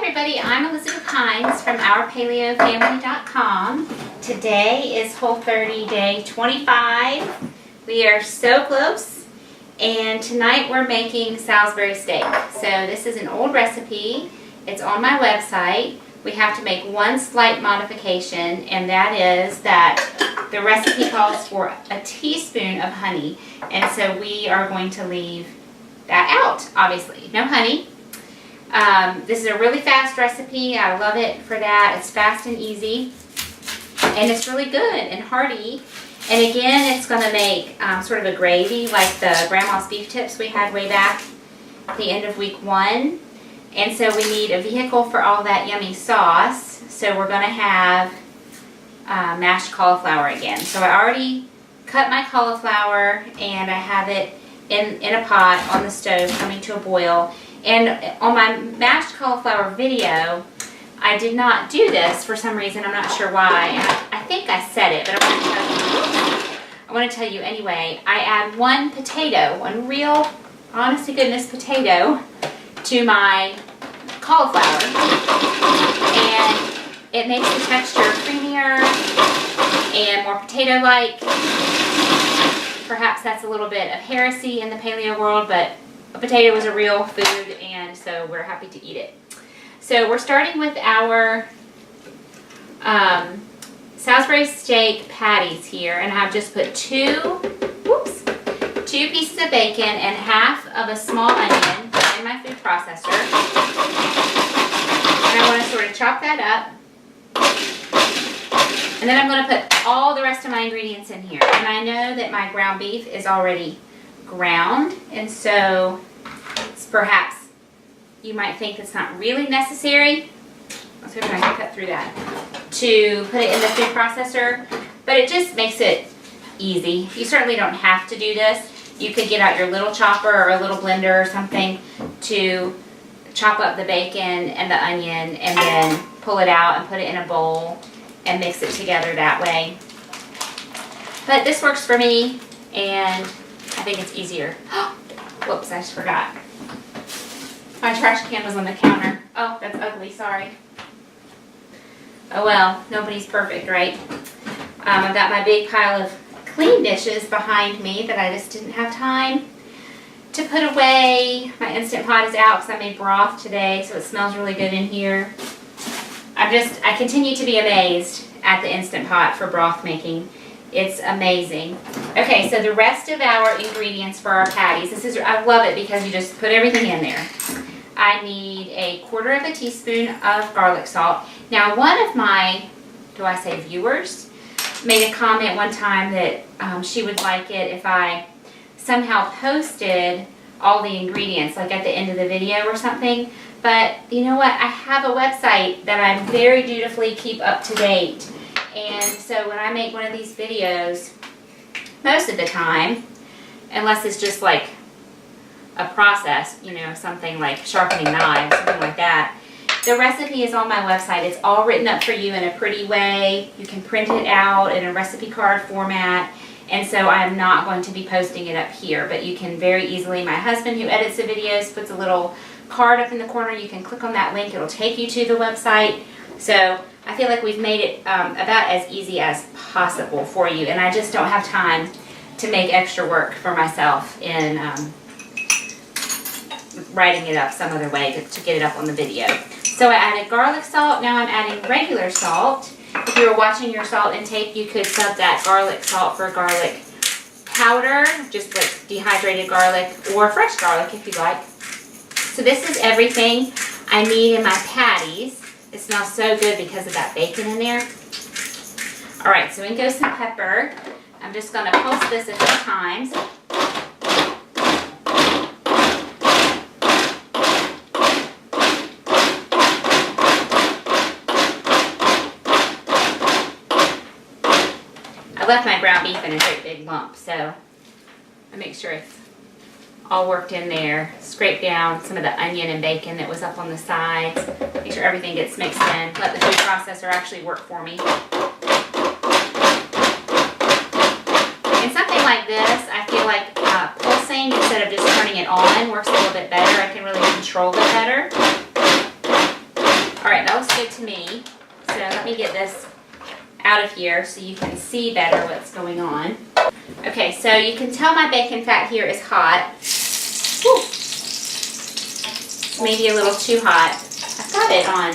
everybody, I'm Elizabeth Hines from OurPaleoFamily.com. Today is Whole30 Day 25. We are so close, and tonight we're making Salisbury steak. So this is an old recipe. It's on my website. We have to make one slight modification, and that is that the recipe calls for a teaspoon of honey, and so we are going to leave that out, obviously. No honey. This is a really fast recipe. I love it for that. It's fast and easy, and it's really good and hearty. And again, it's going to make sort of a gravy like the grandma's beef tips we had way back at the end of week 1. And so we need a vehicle for all that yummy sauce. So we're going to have mashed cauliflower again. So I already cut my cauliflower and I have it in a pot on the stove coming to a boil. And on my mashed cauliflower video, I did not do this for some reason. I'm not sure why. And I think I said it, but I want to tell you anyway. I add one real, honest to goodness potato to my cauliflower, and it makes the texture creamier and more potato-like. Perhaps that's a little bit of heresy in the paleo world, but a potato is a real food, and so we're happy to eat it. So we're starting with our Salisbury steak patties here, and I've just put two pieces of bacon and half of a small onion in my food processor. And I want to sort of chop that up. And then I'm going to put all the rest of my ingredients in here. And I know that my ground beef is already ground, and so perhaps you might think it's not really necessary. Let's see if I can cut through that. To put it in the food processor, but it just makes it easy. You certainly don't have to do this. You could get out your little chopper or a little blender or something to chop up the bacon and the onion and then pull it out and put it in a bowl and mix it together that way. But this works for me, and I think it's easier. Whoops, I just forgot. My trash can was on the counter. Oh, that's ugly, sorry. Oh well, nobody's perfect, right? I've got my big pile of clean dishes behind me that I just didn't have time to put away. My Instant Pot is out because I made broth today, so it smells really good in here. I continue to be amazed at the Instant Pot for broth making. It's amazing. Okay, so the rest of our ingredients for our patties. I love it because you just put everything in there. I need a 1/4 teaspoon of garlic salt. Now, one of my, viewers, made a comment one time that she would like it if I somehow posted all the ingredients, like at the end of the video or something. But you know what? I have a website that I very dutifully keep up to date. And so when I make one of these videos, most of the time, unless it's just like a process, something like sharpening knives, something like that, the recipe is on my website. It's all written up for you in a pretty way. You can print it out in a recipe card format. And so I'm not going to be posting it up here, but you can very easily, my husband who edits the videos puts a little card up in the corner. You can click on that link. It'll take you to the website. So I feel like we've made it about as easy as possible for you, and I just don't have time to make extra work for myself in writing it up some other way to get it up on the video. So I added garlic salt. Now I'm adding regular salt. If you were watching your salt intake, you could sub that garlic salt for garlic powder, just like dehydrated garlic, or fresh garlic if you like. So this is everything I need in my patties. It smells so good because of that bacon in there. All right, so in goes some pepper. I'm just going to pulse this a few times. I left my ground beef in a great big lump, so I make sure it's all worked in there. Scrape down some of the onion and bacon that was up on the sides. Make sure everything gets mixed in. Let the food processor actually work for me. In something like this, I feel like pulsing instead of just turning it on works a little bit better. I can really control it better. All right, that looks good to me. So let me get this out of here so you can see better what's going on. Okay, so you can tell my bacon fat here is hot. Whew. Maybe a little too hot. I've got it on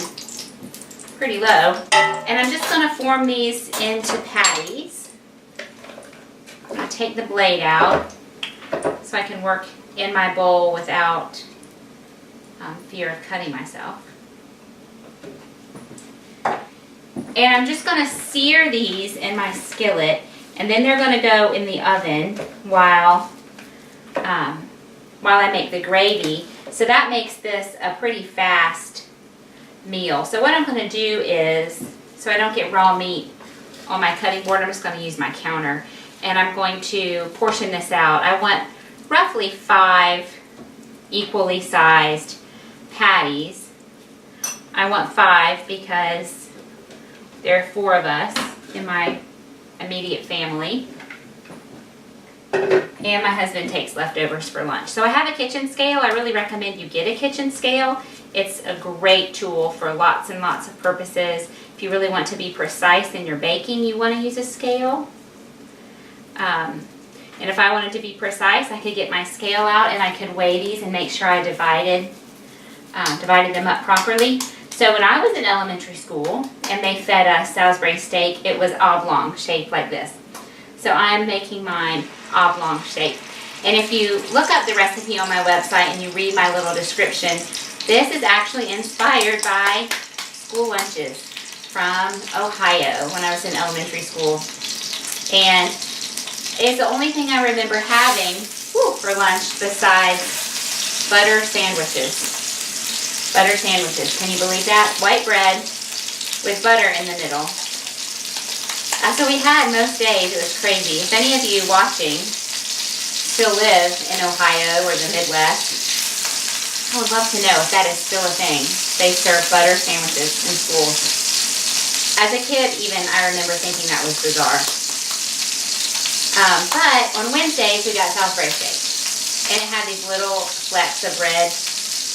pretty low. And I'm just going to form these into patties. I'm going to take the blade out so I can work in my bowl without fear of cutting myself. And I'm just going to sear these in my skillet, and then they're going to go in the oven while I make the gravy. So that makes this a pretty fast meal. So what I'm going to do is, so I don't get raw meat on my cutting board, I'm just going to use my counter, and I'm going to portion this out. I want roughly 5 equally sized patties. I want 5 because there are 4 of us in my immediate family, and my husband takes leftovers for lunch. So I have a kitchen scale. I really recommend you get a kitchen scale. It's a great tool for lots and lots of purposes. If you really want to be precise in your baking, you want to use a scale. And if I wanted to be precise, I could get my scale out and I could weigh these and make sure I divided them up properly. So when I was in elementary school and they fed us Salisbury steak, it was oblong shaped like this. So I'm making mine oblong shape. And if you look up the recipe on my website and you read my little description, this is actually inspired by school lunches from Ohio when I was in elementary school. And it's the only thing I remember having for lunch besides butter sandwiches. Butter sandwiches, can you believe that? White bread with butter in the middle. That's what we had most days. It was crazy. If any of you watching still live in Ohio or the Midwest, I would love to know if that is still a thing. They serve butter sandwiches in schools. As a kid, even, I remember thinking that was bizarre. But on Wednesdays, we got Salisbury steak. And it had these little flecks of red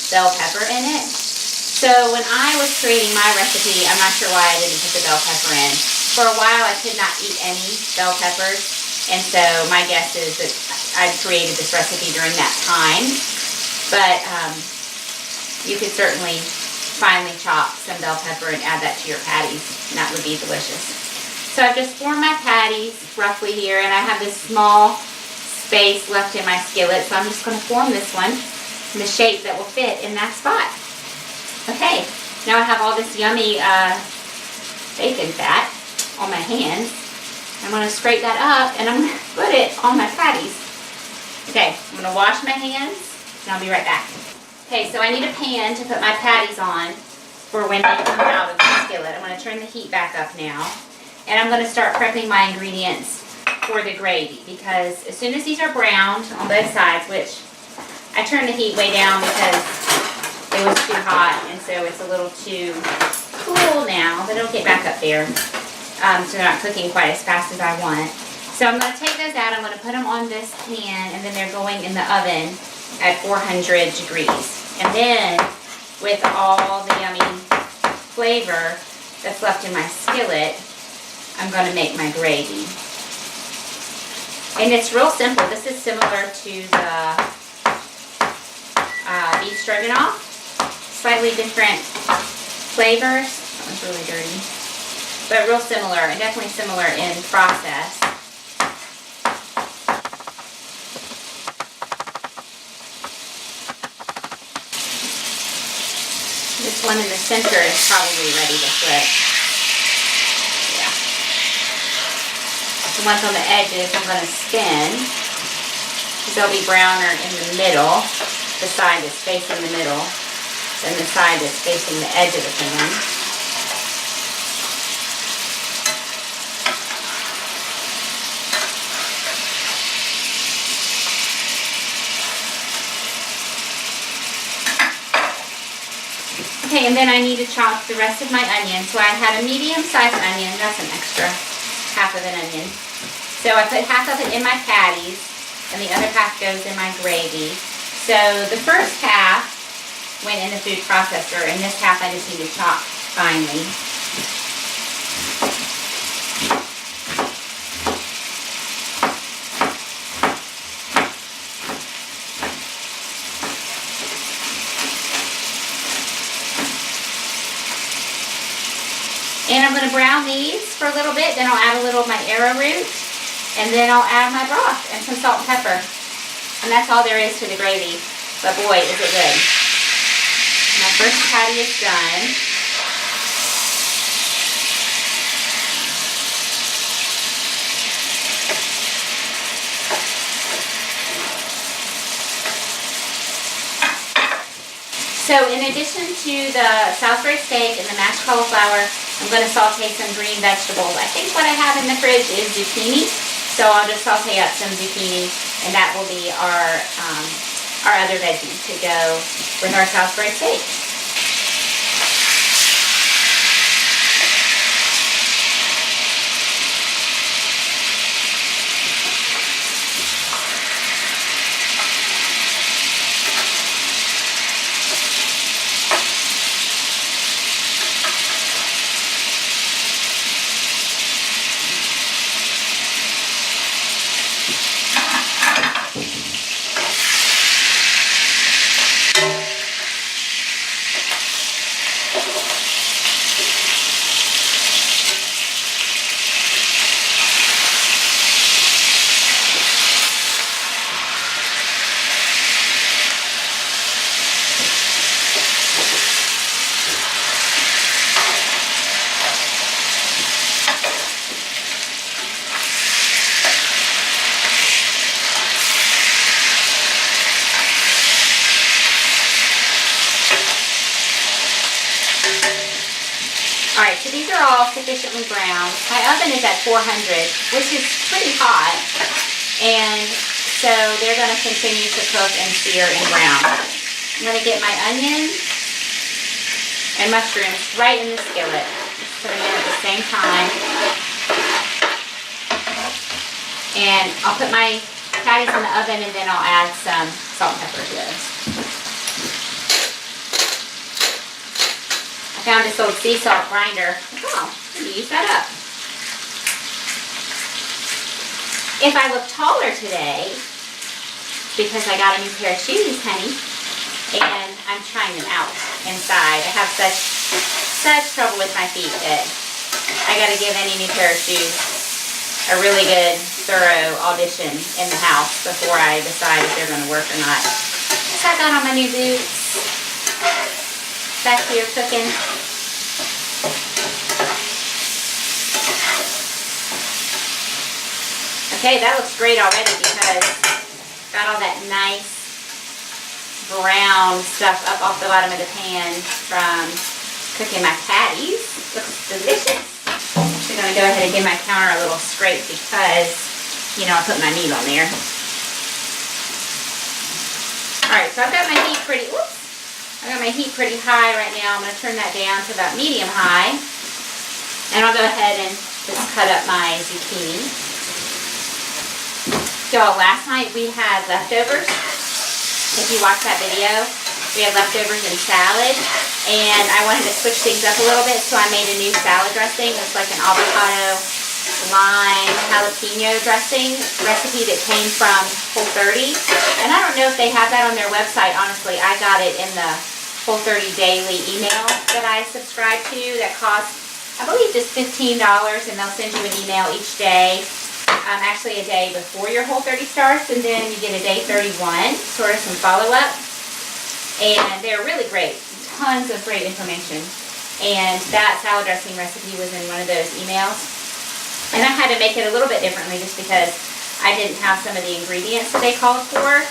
bell pepper in it. So when I was creating my recipe, I'm not sure why I didn't put the bell pepper in. For a while, I could not eat any bell peppers. And so my guess is that I created this recipe during that time. But you could certainly finely chop some bell pepper and add that to your patties. And that would be delicious. So I've just formed my patties roughly here, and I have this small space left in my skillet, so I'm just going to form this one in the shape that will fit in that spot. Okay, now I have all this yummy bacon fat on my hands. I'm going to scrape that up, and I'm going to put it on my patties. Okay, I'm going to wash my hands, and I'll be right back. Okay, so I need a pan to put my patties on for when they come out of the skillet. I'm going to turn the heat back up now. And I'm going to start prepping my ingredients for the gravy, because as soon as these are browned on both sides, which I turned the heat way down because it was too hot, and so it's a little too cool now, but it'll get back up there. So they're not cooking quite as fast as I want. So I'm going to take those out, I'm going to put them on this pan, and then they're going in the oven at 400 degrees. And then with all the yummy flavor that's left in my skillet, I'm going to make my gravy. And it's real simple. This is similar to the beef stroganoff. Slightly different flavors. That one's really dirty. But real similar, and definitely similar in process. This one in the center is probably ready to flip. The ones on the edges I'm going to spin, because they'll be browner in the middle, the side that's facing the middle, than the side that's facing the edge of the pan. Okay, and then I need to chop the rest of my onion. So I had a medium-sized onion, that's an extra half of an onion. So I put half of it in my patties, and the other half goes in my gravy. So the first half went in the food processor, and this half I just need to chop finely. And I'm going to brown these for a little bit, then I'll add a little of my arrowroot, and then I'll add my broth and some salt and pepper. And that's all there is to the gravy, but boy, is it good. My first patty is done. So in addition to the Salisbury steak and the mashed cauliflower, I'm going to saute some green vegetables. I think what I have in the fridge is zucchini, so I'll just saute up some zucchini, and that will be our other veggie to go with our Salisbury steak. Alright, so these are all sufficiently brown. My oven is at 400, which is pretty hot. And so they're going to continue to cook and sear and brown. I'm going to get my onion and mushrooms right in the skillet. Put them in at the same time. And I'll put my patties in the oven, and then I'll add some salt and pepper to those. I found this old sea salt grinder. Oh, maybe use that up. If I look taller today, because I got a new pair of shoes, honey, and I'm trying them out inside. I have such trouble with my feet that I got to give any new pair of shoes a really good, thorough audition in the house before I decide if they're going to work or not. So I got on my new boots. Back here cooking. Okay, that looks great already because got all that nice brown stuff up off the bottom of the pan from cooking my patties. Looks delicious. I'm actually going to go ahead and give my counter a little scrape because, you know, I put my meat on there. Alright, so I've got my heat pretty, I got my heat pretty high right now. I'm going to turn that down to about medium high. And I'll go ahead and just cut up my zucchini. So last night we had leftovers. If you watched that video, we had leftovers in salad. And I wanted to switch things up a little bit, so I made a new salad dressing. It's like an avocado, lime, jalapeno dressing recipe that came from Whole30. And I don't know if they have that on their website, honestly. I got it in the Whole30 daily email that I subscribe to that costs, I believe, just $15, and they'll send you an email each day. Actually a day before your Whole30 starts, and then you get a day 31, sort of some follow-up. And they're really great. Tons of great information. And that salad dressing recipe was in one of those emails. And I had to make it a little bit differently just because I didn't have some of the ingredients that they called for.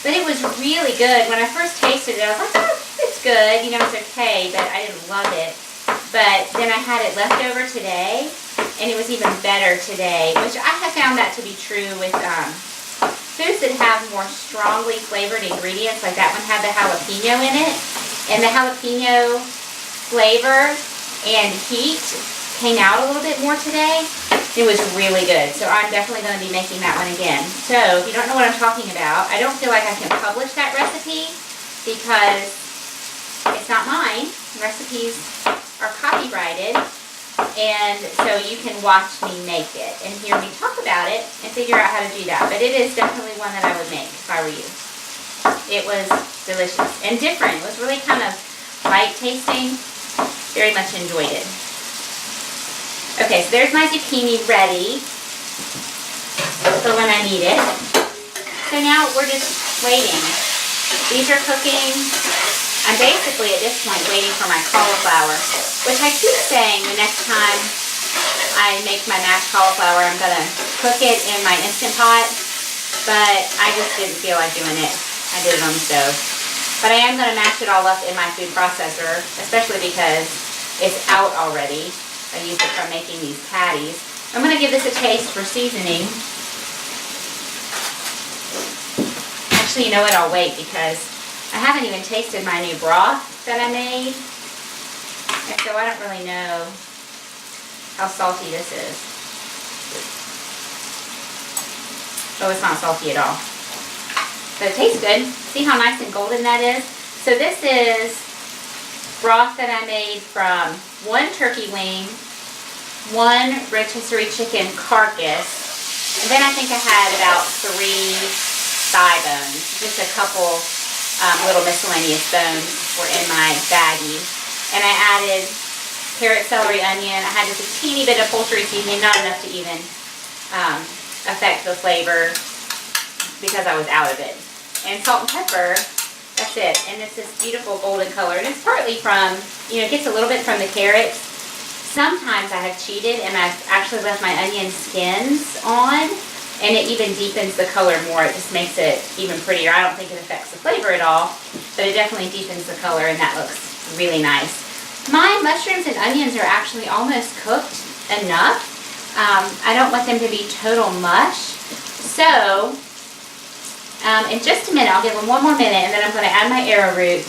But it was really good. When I first tasted it, I was like, oh, it's good. You know, it's okay, but I didn't love it. But then I had it left over today, and it was even better today, which I have found that to be true with foods that have more strongly flavored ingredients. Like that one had the jalapeno in it, and the jalapeno flavor and heat came out a little bit more today. It was really good, so I'm definitely going to be making that one again. So if you don't know what I'm talking about, I don't feel like I can publish that recipe because it's not mine. Recipes are copyrighted, and so you can watch me make it and hear me talk about it and figure out how to do that. But it is definitely one that I would make if I were you. It was delicious and different. It was really kind of light tasting. Very much enjoyed it. Okay, so there's my zucchini ready for when I need it. So now we're just waiting. These are cooking. I'm basically at this point waiting for my cauliflower, which I keep saying the next time I make my mashed cauliflower, I'm gonna cook it in my Instant Pot, but I just didn't feel like doing it. I did it on the stove. But I am gonna mash it all up in my food processor, especially because it's out already. I used it from making these patties. I'm gonna give this a taste for seasoning. Actually, you know what? I'll wait because I haven't even tasted my new broth that I made. And so I don't really know how salty this is. Oh, it's not salty at all. But it tastes good. See how nice and golden that is? So this is broth that I made from 1 turkey wing, 1 rotisserie chicken carcass, and then I think I had about 3 thigh bones. Just a couple little miscellaneous bones were in my baggie. And I added carrot, celery, onion. I had just a teeny bit of poultry seasoning, not enough to even affect the flavor because I was out of it. And salt and pepper, that's it. And it's this beautiful golden color. And it's partly from, it gets a little bit from the carrots. Sometimes I have cheated and I've actually left my onion skins on, and it even deepens the color more. It just makes it even prettier. I don't think it affects the flavor at all, but it definitely deepens the color, and that looks really nice. My mushrooms and onions are actually almost cooked enough. I don't want them to be total mush. So, in just a minute, I'll give them one more minute, and then I'm going to add my arrowroot,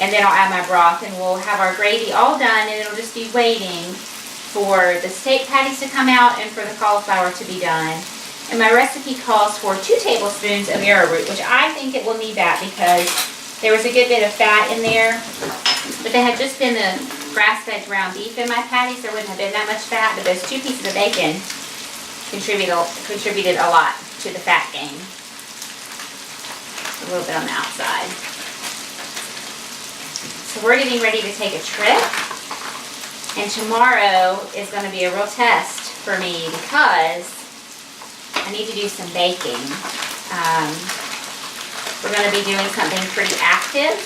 and then I'll add my broth, and we'll have our gravy all done, and it'll just be waiting for the steak patties to come out and for the cauliflower to be done. And my recipe calls for 2 tablespoons of arrowroot, which I think it will need that because there was a good bit of fat in there. If it had just been the grass-fed ground beef in my patties, there wouldn't have been that much fat, but those 2 pieces of bacon contributed a lot to the fat gain. A little bit on the outside. So we're getting ready to take a trip, and tomorrow is going to be a real test for me because I need to do some baking. We're going to be doing something pretty active,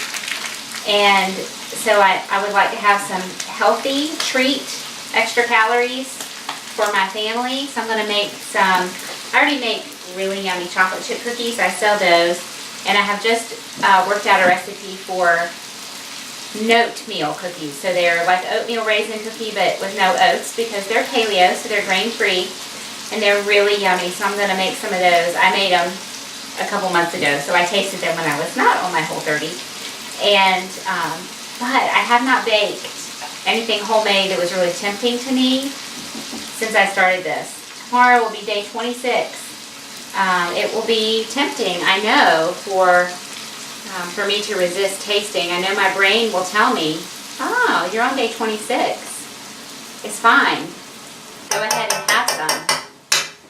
and so I would like to have some healthy treat, extra calories for my family. So I'm going to make some, I already make really yummy chocolate chip cookies. I sell those, and I have just worked out a recipe for oatmeal cookies. So they're like oatmeal raisin cookie, but with no oats because they're paleo, so they're grain-free. And they're really yummy, so I'm going to make some of those. I made them a couple months ago, so I tasted them when I was not on my Whole30. And, but I have not baked anything homemade that was really tempting to me since I started this. Tomorrow will be day 26. It will be tempting, I know, for me to resist tasting. I know my brain will tell me, oh, you're on day 26. It's fine. Go ahead and have some.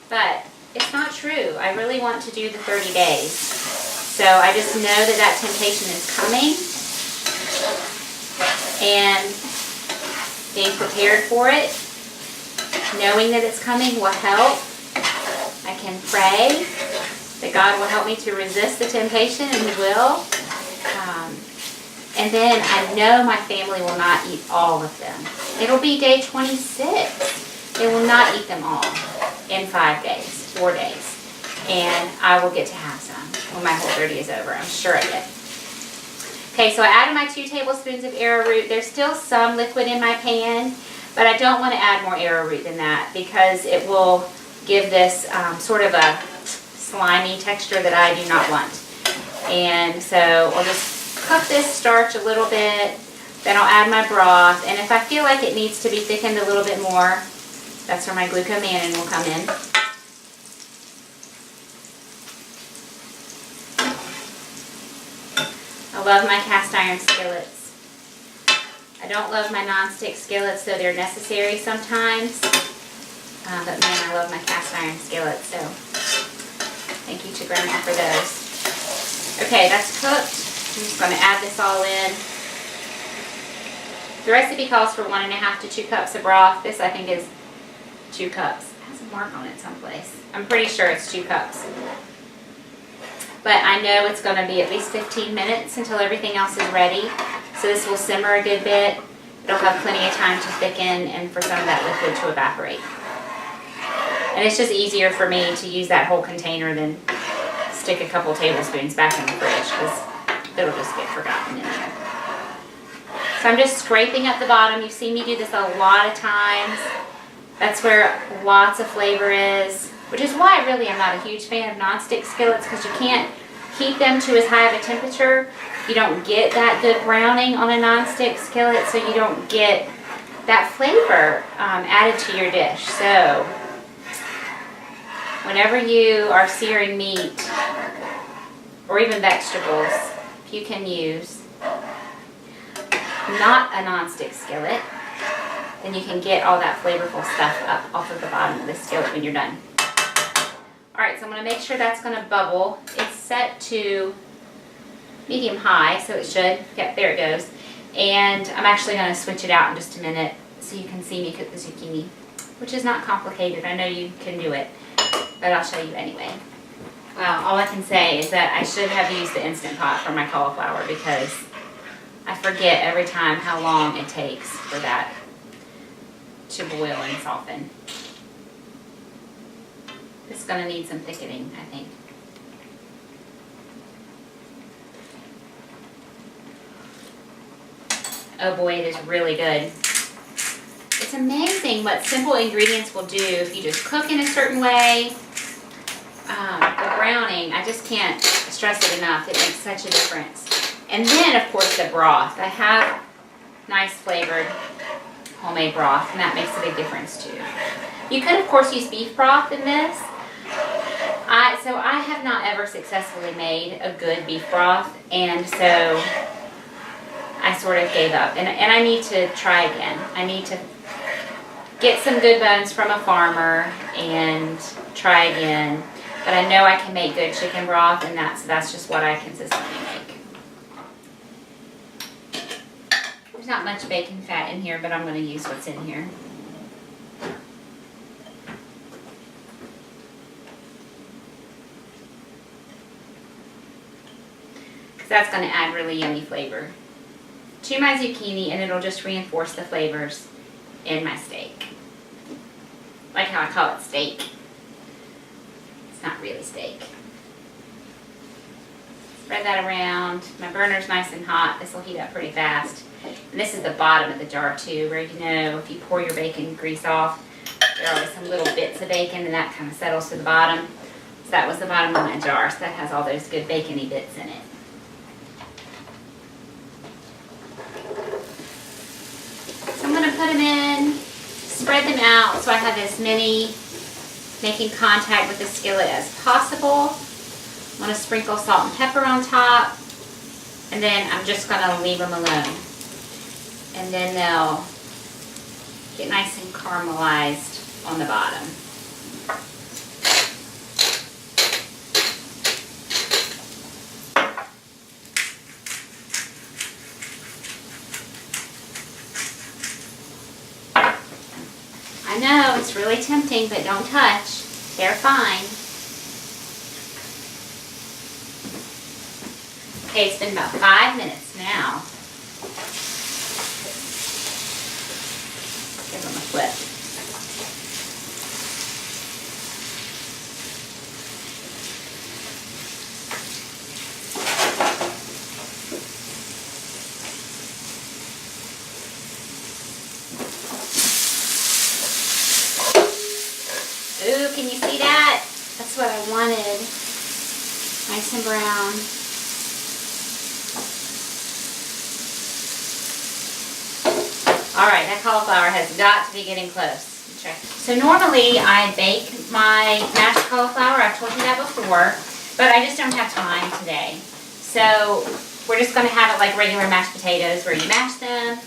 But it's not true. I really want to do the 30 days. So I just know that that temptation is coming. And being prepared for it, knowing that it's coming will help. I can pray that God will help me to resist the temptation, and He will. And then I know my family will not eat all of them. It'll be day 26. They will not eat them all in 5 days, 4 days. And I will get to have some when my Whole30 is over. I'm sure of it. Okay, so I added my 2 tablespoons of arrowroot. There's still some liquid in my pan, but I don't want to add more arrowroot than that because it will give this sort of a slimy texture that I do not want. And so I'll just cook this starch a little bit, then I'll add my broth, and if I feel like it needs to be thickened a little bit more, that's where my glucomannan will come in. I love my cast iron skillets. don't love my non-stick skillets, so they're necessary sometimes. But man, I love my cast iron skillets, so thank you to Grandma for those. Okay, that's cooked. I'm just going to add this all in. The recipe calls for 1.5 to 2 cups of broth. This, I think, is 2 cups. It has a mark on it someplace. I'm pretty sure it's 2 cups. But I know it's going to be at least 15 minutes until everything else is ready. So this will simmer a good bit. It'll have plenty of time to thicken and for some of that liquid to evaporate. And it's just easier for me to use that whole container than stick a couple tablespoons back in the fridge because it'll just get forgotten in there. So I'm just scraping up the bottom. You've seen me do this a lot of times. That's where lots of flavor is, which is why really I'm not a huge fan of nonstick skillets, because you can't heat them to as high of a temperature. You don't get that good browning on a nonstick skillet, so you don't get that flavor added to your dish. So whenever you are searing meat or even vegetables, you can use not a nonstick skillet, then you can get all that flavorful stuff up off of the bottom of the skillet when you're done. Alright, so I'm going to make sure that's going to bubble. It's set to medium high, so it should. Yep, there it goes. And I'm actually going to switch it out in just a minute so you can see me cook the zucchini, which is not complicated. I know you can do it, but I'll show you anyway. Well, all I can say is that I should have used the Instant Pot for my cauliflower because I forget every time how long it takes for that to boil and soften. It's going to need some thickening, I think. Oh boy, it is really good. It's amazing what simple ingredients will do if you just cook in a certain way. The browning, I just can't stress it enough. It makes such a difference. And then, of course, the broth. I have nice flavored homemade broth, and that makes a big difference too. You could, of course, use beef broth in this. So I have not ever successfully made a good beef broth, and so I sort of gave up. And I need to try again. I need to get some good bones from a farmer and try again. But I know I can make good chicken broth, and that's just what I consistently make. There's not much bacon fat in here, but I'm going to use what's in here. Because that's going to add really yummy flavor to my zucchini, and it'll just reinforce the flavors in my steak. Like how I call it steak. It's not really steak. Spread that around. My burner's nice and hot. This will heat up pretty fast. And this is the bottom of the jar too, where you know if you pour your bacon grease off, there are always some little bits of bacon, and that kind of settles to the bottom. So that was the bottom of my jar, so that has all those good bacony bits in it. So I'm going to put them in, spread them out so I have as many making contact with the skillet as possible. I'm going to sprinkle salt and pepper on top, and then I'm just going to leave them alone. And then they'll get nice and caramelized on the bottom. I know, it's really tempting, but don't touch. They're fine. Okay, it's been about 5 minutes now. Give them a flip. Ooh, can you see that? That's what I wanted. Nice and brown. Alright, that cauliflower has got to be getting close. Check. So normally I bake my mashed cauliflower. I've told you that before, but I just don't have time today. So we're just going to have it like regular mashed potatoes, where you mash them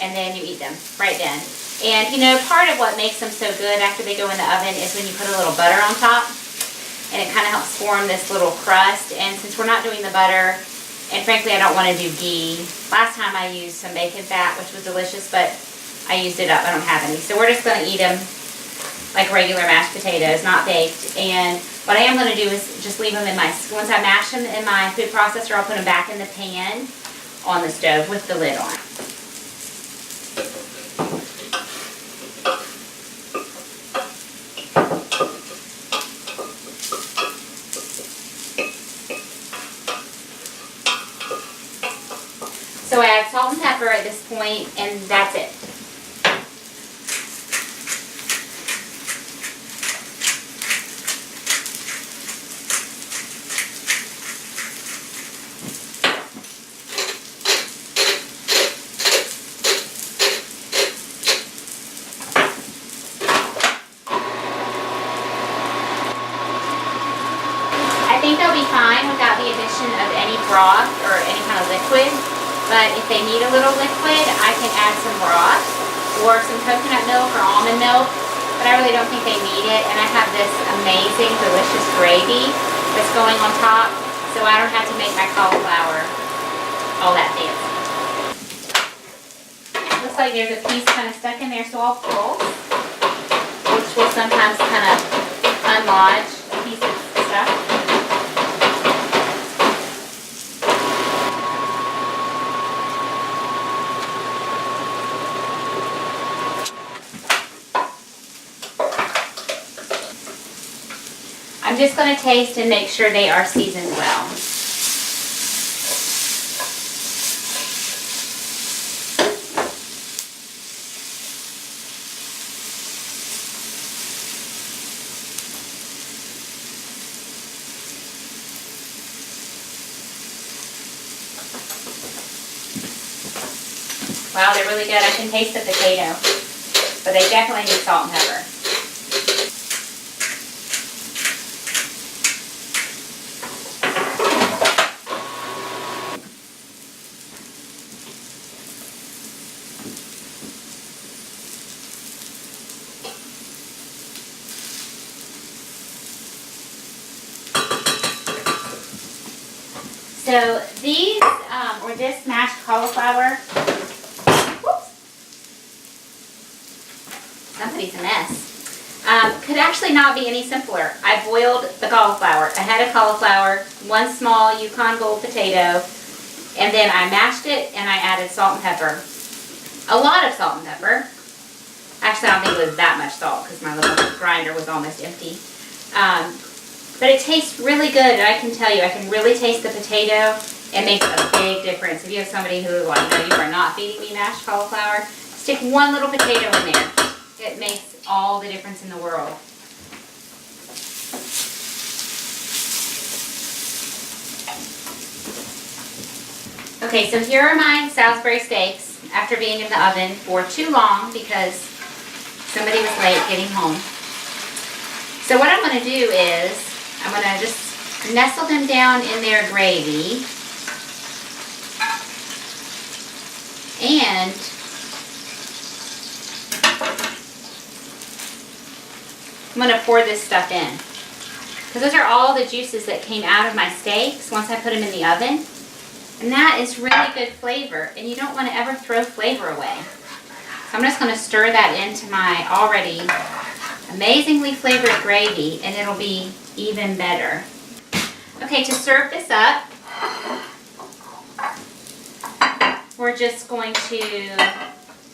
and then you eat them right then. And you know, part of what makes them so good after they go in the oven is when you put a little butter on top, and it kind of helps form this little crust. And since we're not doing the butter, and frankly I don't want to do ghee, last time I used some bacon fat, which was delicious, but I used it up. I don't have any. So we're just going to eat them like regular mashed potatoes, not baked. And what I am going to do is just leave them in my, once I mash them in my food processor, I'll put them back in the pan on the stove with the lid on. So I add salt and pepper at this point, and that's it. I think they'll be fine without the addition of any broth or any kind of liquid, but if they need a little liquid, I can add some broth or some coconut milk or almond milk, but I really don't think they need it. And I have this amazing, delicious gravy that's going on top, so I don't have to make my cauliflower all that fancy. Looks like there's a piece kind of stuck in there, so I'll pull, which will sometimes kind of unlodge a piece of stuff. I'm just going to taste and make sure they are seasoned well. Wow, they're really good. I can taste the potato, but they definitely need salt and pepper. So these, or this mashed cauliflower, whoops, somebody's a mess, could actually not be any simpler. I boiled the cauliflower. I had a cauliflower, one small Yukon Gold potato, and then I mashed it and I added salt and pepper. A lot of salt and pepper. Actually, I don't think it was that much salt because my little grinder was almost empty. But it tastes really good, and I can tell you, I can really taste the potato. It makes a big difference. If you have somebody who, like, no, you are not feeding me mashed cauliflower, stick one little potato in there. It makes all the difference in the world. Okay, so here are my Salisbury steaks after being in the oven for too long because somebody was late getting home. So what I'm going to do is I'm going to just nestle them down in their gravy, and I'm going to pour this stuff in because those are all the juices that came out of my steaks once I put them in the oven, and that is really good flavor, and you don't want to ever throw flavor away. So I'm just going to stir that into my already amazingly flavored gravy, and it'll be even better. Okay, to serve this up, we're just going to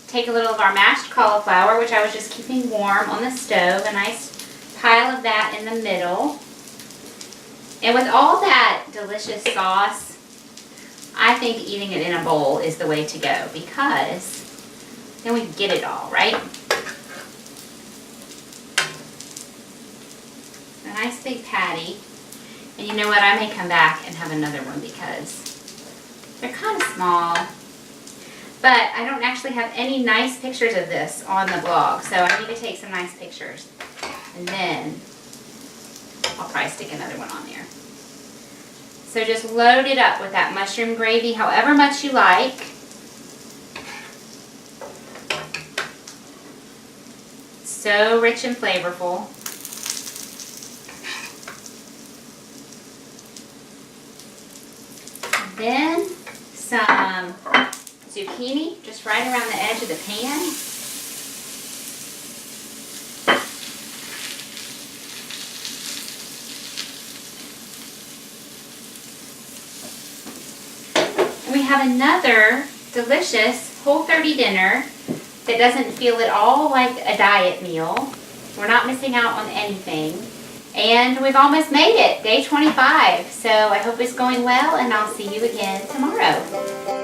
take a little of our mashed cauliflower, which I was just keeping warm on the stove, a nice pile of that in the middle. And with all that delicious sauce, I think eating it in a bowl is the way to go because then we get it all, right? A nice big patty. And you know what? I may come back and have another one because they're kind of small. But I don't actually have any nice pictures of this on the blog, so I need to take some nice pictures. And then I'll probably stick another one on there. So just load it up with that mushroom gravy, however much you like. so rich and flavorful. And then some zucchini just right around the edge of the pan. And we have another delicious Whole30 dinner that doesn't feel at all like a diet meal. We're not missing out on anything. And we've almost made it, day 25. So I hope it's going well, and I'll see you again tomorrow.